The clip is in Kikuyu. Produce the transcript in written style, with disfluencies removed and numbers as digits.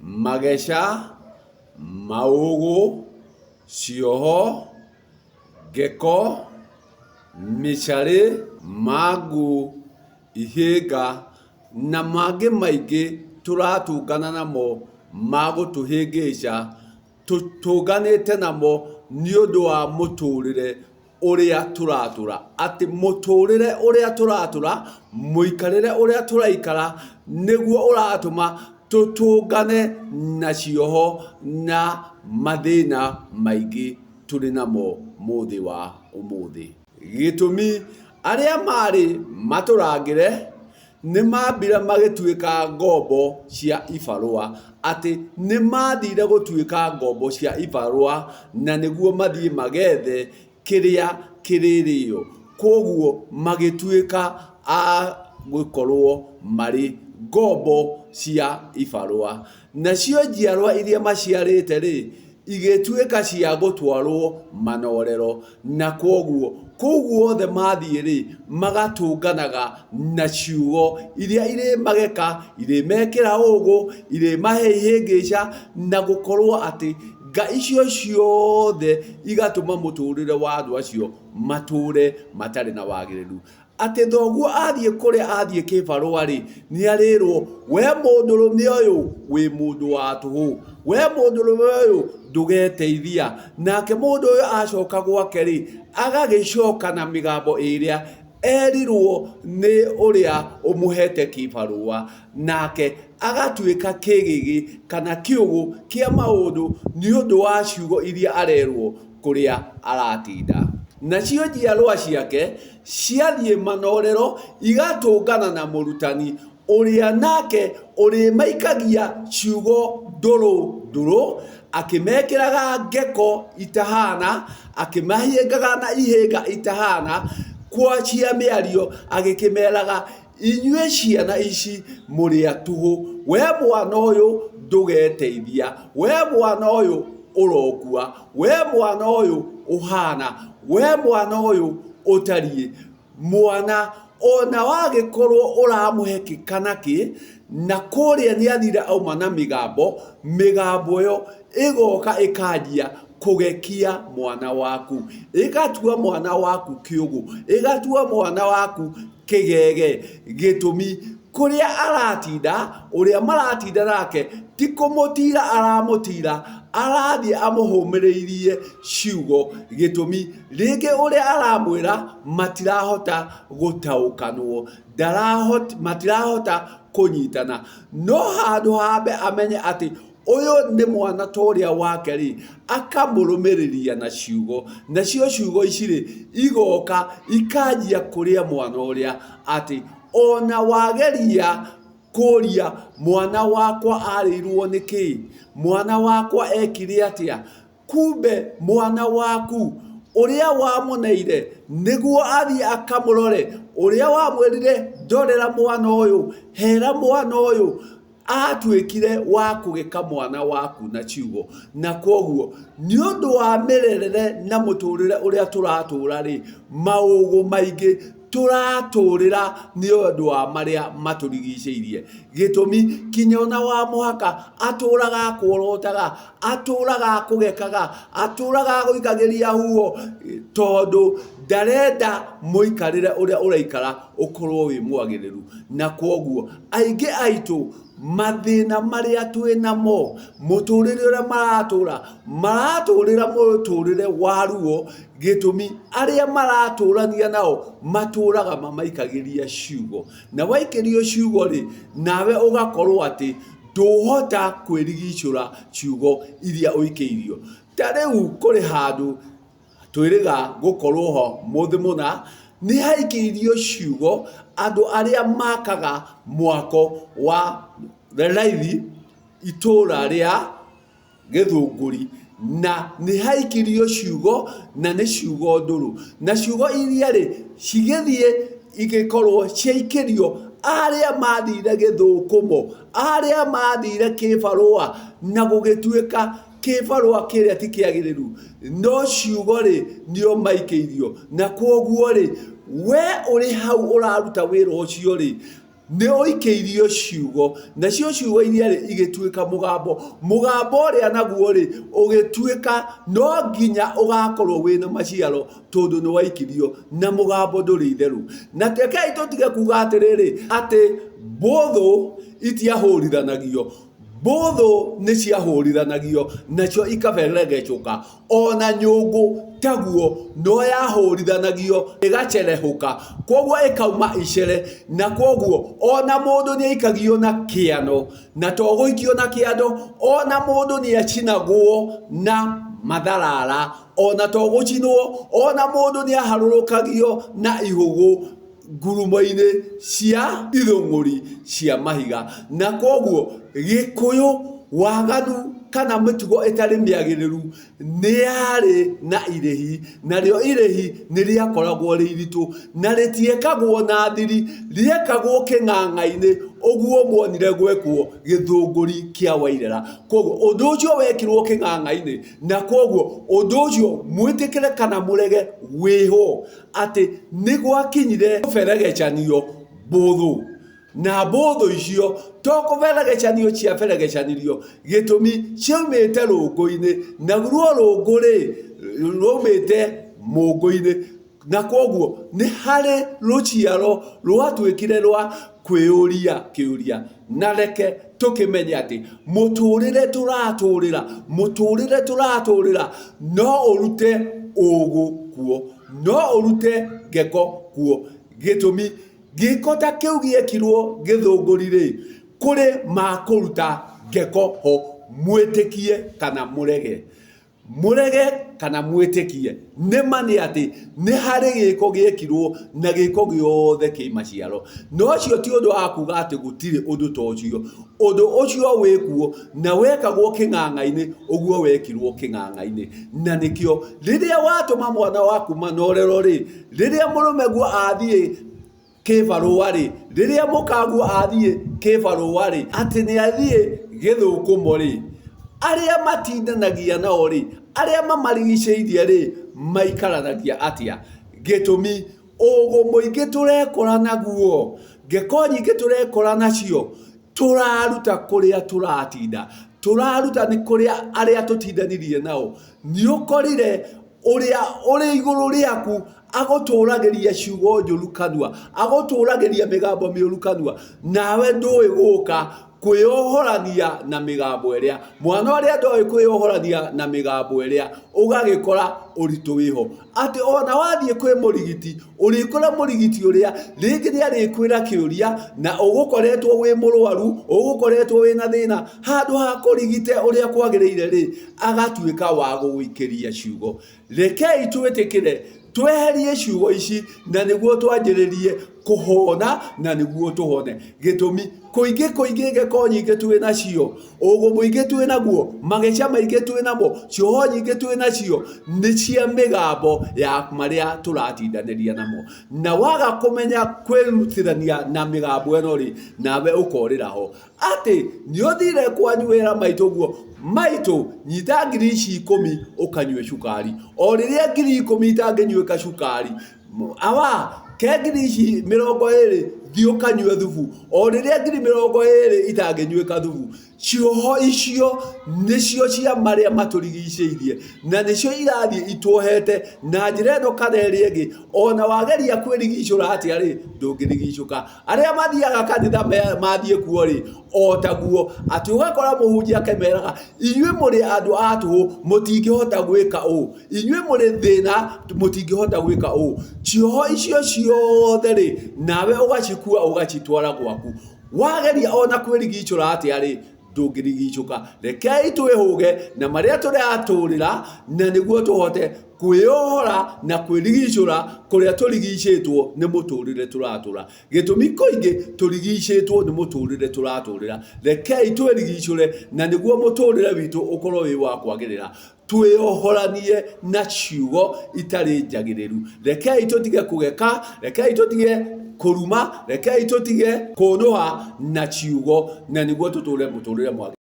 mageca, maũgũ, cioho, geko, mĩcarĩ, mangu, ihĩnga na mangĩ maingĩ tũratũngana namo magũtũhĩngĩca tũtũnganĩte namo nĩ ũndũ wa mũtũrĩre ũrĩa tũratũra. Atĩ mũtũrĩre ũrĩa tũratũra, mũikarĩre ũrĩa tũraikara nĩguo ũratũma tũtũngane na cioho na mathĩna maingĩ tũrĩ namo mũthĩ wa ũmũthĩ. Gĩtũmi arĩa marĩ matũrangĩre nĩ mambire magĩtuĩka ngombo cia ibarũa. Atĩ nĩ mathire gũtuĩka ngombo cia ibarũa na nĩguo mathiĩ magethe kĩrĩa kĩrĩrĩo. Koguo magĩtuĩka a gũkorwo marĩ ngombo cia ibarũa. Nacio njiarwa iria maciarĩte rĩ, igĩtuĩka cia gũtwarwo manorero. Na koguo kũu guothe mathiĩ rĩ, magatũnganaga na ciugo iria irĩmageka, irĩmekĩra ũgũ, irĩmahe ihĩngĩca na gũkorwo atĩ nga icio ciothe igatũma mũtũrĩre wa andũ acio matũre matarĩ na wagĩrĩru. Atĩ thoguo athiĩ kũrĩa athiĩ kĩbarũa rĩ, nĩ arĩrwo we mũndũrũme ũyũ wĩ mũndũ wa tũhũ, we mũndũrũme ũyũ ndũgeteithia. Nake mũndũ ũyũ acoka gwake rĩ, agagĩcoka na mĩgambo ĩrĩa erirwo nĩ ũrĩa ũmũhete kĩbarũa, nake agatuĩka kĩgĩgĩ kana kĩũgũ kĩa maũndũ nĩ ũndũ wa ciugo iria arerwo kũrĩa aratinda. Nacio njiarwa ciake ciathiĩ manorero igatũngana na mũrutani ũrĩa nake ũrĩmaikagia ciugo ndũrũ ndũrũ, akĩmekĩraga ngeko itahana, akĩmahĩngaga na ihĩnga itahana, kwa cia mĩario agĩkĩmeraga inyuĩ ciana ici mũrĩ a tũhũ, we mwana ũyũ ndũgeteithia, we mwana ũyũ ũrokua, we mwana ũyũ ũhana, we mwana ũyũ ũtariĩ, mwana ona wagĩkorwo ũramũhe kĩkana kĩ, na kũrĩa nĩ athire auma na mĩgambo ĩyo ĩgoka ĩkanjia kũgekia mwana waku, ĩgatua mwana waku kĩũgũ, ĩgatua mwana waku kĩgege. Gĩtũmi kũrĩa aratinda, ũrĩa maratinda nake ti kũmũtira aramũtira, arathiĩ amũhũmĩrĩirie ciugo. Gĩtũmi rĩngĩ ũrĩa aramwĩra matirahota gũtaũkanwo, matirahota kũnyitana. No handũ hambe amenye atĩ ũyũ nĩ mwana ta ũrĩa wake rĩ, akamũrũmĩrĩria na ciugo. Nacio ciugo ici rĩ, igoka ikanjia kũrĩa mwana ũrĩa atĩ ona wageria kũria mwana wakwa arĩirwo nĩ kĩ, mwana wakwa ekire atĩa, kumbe mwana waku ũrĩa wamũneire nĩguo athiĩ akamũrore, ũrĩa wamwĩrire ndorera mwana ũyũ, hera mwana ũyũ, atuĩkire wa kũgeka mwana waku na ciugo. Na koguo nĩ ũndũ wa mĩrerere na mũtũrĩre ũrĩa tũratũra rĩ, maũgũ maingĩ tũratũrĩra nĩ ũndũ wa marĩa matũrigicĩirie. Gĩtũmi kinya ona wa mũhaka atũraga kuorotaga, atũraga kũgekaga, atũraga gũikagĩria huo, tondũ ndarenda mũikarĩre ũrĩa ũraikara ũkorwo wĩ mwagĩrĩru. Na koguo aingĩ aitũ mathĩna marĩa twĩ namo, mũtũrĩre ũrĩa maratũrĩra mũtũrĩre wa ruo. Gĩtũmi arĩa maratũrania nao matũraga mamaikagĩria ciugo, na waikĩrio ciugo rĩ, nawe ũgakorwo atĩ ndũhota kwĩrigicũra ciugo iria ũikĩirio. Ta rĩu kũrĩ handũ twĩrĩga gũkorwo ho mũthĩ mũna, nĩ haikĩirio ciugo andũ arĩa makaga mwako wa raithi itũra rĩa Gĩthũngũri, na nĩ haikirio ciugo na nĩ ciugo ndũrũ, na ciugo iria rĩ cigĩthiĩ igĩkorwo ciaikĩrio arĩa mathire Gĩthũkũmo, arĩa mathire kĩbarũa na gũgĩtuĩka kĩbarũa kĩrĩa ti kĩagĩrĩru, no ciugo rĩ nĩo maikĩirio. Na koguo rĩ, we ũrĩ hau ũraruta wĩra ũcio rĩ, nĩ ũikĩirio ciugo nacio ciugo iria igĩtuĩka mũgambo ũrĩa naguo ũgĩtuĩka no nginya ũgakorwo wĩna maciaro tondũ nĩ waikirio na mũgambo ndũrĩ itherũ. Na rekei tũtige kuga atĩrĩrĩ atĩ mbũthũ itiahũrithanagio. Mbũthũ nĩ ciahũrithanagio nacio ikaberegecũka, ona nyũngũ taguo no yahũrithanagio ĩgacerehũka, koguo ĩkauma icere, na koguo ona mũndũ nĩ aikagio na kĩano, na to gũikio na kĩano, ona mũndũ nĩ acinagwo na matharara, ona to gũcinwo, ona mũndũ nĩ aharũrũkagio na ihũgũ ngurumo-inĩ cia ithũng'ũri cia mahiga. Na koguo gĩkũyũ, waganu kana mĩtugo ĩtarĩ mĩagĩrĩru nĩ yarĩ na irĩhi, narĩo irĩhi nĩ rĩakoragwo rĩ iritũ na rĩtiekagwo na thiri, rĩekagwo kĩng'ang'a-inĩ, ũguo muonire gwekwo gĩthũngũri kĩa Wairera. Koguo ũndũ ũcio wekirwo kĩng'ang'a-inĩ, na koguo ũndũ ũcio mwĩtĩkĩre kana mũrege wĩho atĩ nĩ gwakinyire kũberegecanio mbũthũ, na mbũthũ icio to kũberegecanio ciaberegecanirio gĩtũmi ciaumĩte rũngũ-inĩ, naguo rũngũ rumĩte mũngũ-inĩ, na koguo nĩ harĩ rũciaro rwatuĩkire rwa kwĩyũria kĩũria. Na reke tũkĩmenye atĩ mũtũrĩre tũratũrĩra no ũrute ũgũ kuo, no ũrute ngeko kuo, gĩtũmi gĩko ta kĩu gĩekirwo gĩthũngũri kũrĩ makũruta ngeko ho, mwĩtĩkie kana mũrege kana mwĩtĩkie, nĩma nĩ atĩ nĩ harĩ gĩko gĩekirwo na gĩko gĩothe kĩ maciaro. No ũcio ti ũndũ wa kuga atĩ gũtirĩ ũndũ ta ũcio. Ũndũ ũcio wĩkuo na wekagwo kĩng'ang'a-inĩ, ũguo wekirwo kĩng'ang'a-inĩ. Na nĩkĩo rĩrĩa watũma mwana waku manorero rĩrĩa mũrũme guo athiĩ kĩbarũa rĩrĩa mũkaguo athiĩ kĩbarũa atĩ nĩ athiĩ gĩthũkũmo arĩa matindanagia nao arĩa mamarigicĩirie maikaranagia atĩa, gĩtũmi ũgũ mũingĩ tũrekora naguo, ngeko nyingĩ tũrekora nacio, tũraruta kũrĩa tũratinda, tũraruta nĩ kũrĩa arĩa tũtindanirie nao. Nĩ ũkorire ũrĩa ũrĩ igũrũ rĩaku agũtũragĩria ciugo njũru kanua, agũtũragĩria mĩgambo mĩũru kanua, nawe ndũĩ gũka kwĩyohorania na mĩgambo ĩrĩa. Mwana ũrĩa ndoĩ kwĩyohorania na mĩgambo ĩrĩa ũgagĩkora ũritũ wĩho, atĩ ona wathiĩ kwĩ mũrigiti ũrĩkora mũrigiti ũrĩa rĩngĩ nĩ arĩkwĩra kĩũria na ũgũkoretwo wĩ mũrwaru, ũgũkoretwo wĩna thĩna, handũ ha kũrigite ũrĩa kwagĩrĩire agatuĩka wa gũgũikĩria ciugo. Rekei twĩtĩkĩre tweherie ciugo ici, na nĩguo twanjĩrĩrie kũhona na nĩguo tũhone, gĩtũmi kũingĩ ngeko nyingĩ twĩ nacio, ũgũ mũingĩ twĩ naguo, mageca maingĩ twĩ namo, cioho nyingĩ twĩ nacio nĩ cia mĩgambo ya marĩa tũratindanĩria namo. Na waga kũmenya kwĩrutithania na mĩgambo ĩno nawe ũkorĩra ho atĩ nĩ ũthire kwanyu wĩra maitũ guo, maitũ nyita ngiri ici 10 ũkanyue cukari, o rĩrĩa ngiri 10 itangĩnyuĩka cukari, ke ngiri ici 20 thiĩ ũkanyue thubu, o rĩrĩa ngiri 20 itangĩnyuĩka thubu. Cioho icio nĩcio cia marĩa matũrigicĩirie, na nĩcio irathiĩ ituohete na njĩra ĩno kana ĩrĩa ĩngĩ. Ona wageria kwĩrigicũra atĩa ndũngĩrigicũka. Arĩa mathiaga kanitha mathiĩ kuo o taguo, atĩ ũgakora mũhunjia akĩmeraga, inyuĩ mũrĩ andũ a tũhũ mũtingĩhota gwĩka ũũ, inyuĩ mũrĩ thĩna mũtingĩhota gwĩka ũũ. Cioho icio ciothe nawe ũgacikua ũgacitwara gwaku. Wageria ona kwĩrigicũra atĩa ndũngĩrigicũka. Rekei twĩhũge na marĩa tũratũrĩra, na nĩguo tũhote kwĩyohora na kwĩrigicũra kũrĩa tũrigicĩtwo nĩ mũtũrĩre tũratũra. Gĩtũmi kũingĩ tũrigicĩtwo nĩ mũtũrĩre tũratũrĩra. Rekei twĩrigicũre na nĩguo mũtũrĩre witũ ũkorwo wĩ wa kwagĩrĩra. Twĩyohoranie na ciugo itarĩ njagĩrĩru. Rekei tũtige kũgeka, rekei tũtige kũruma, rekei tũtige kũnũha na ciugo, na nĩguo tũtũre mũtũrĩre mwagĩrĩru.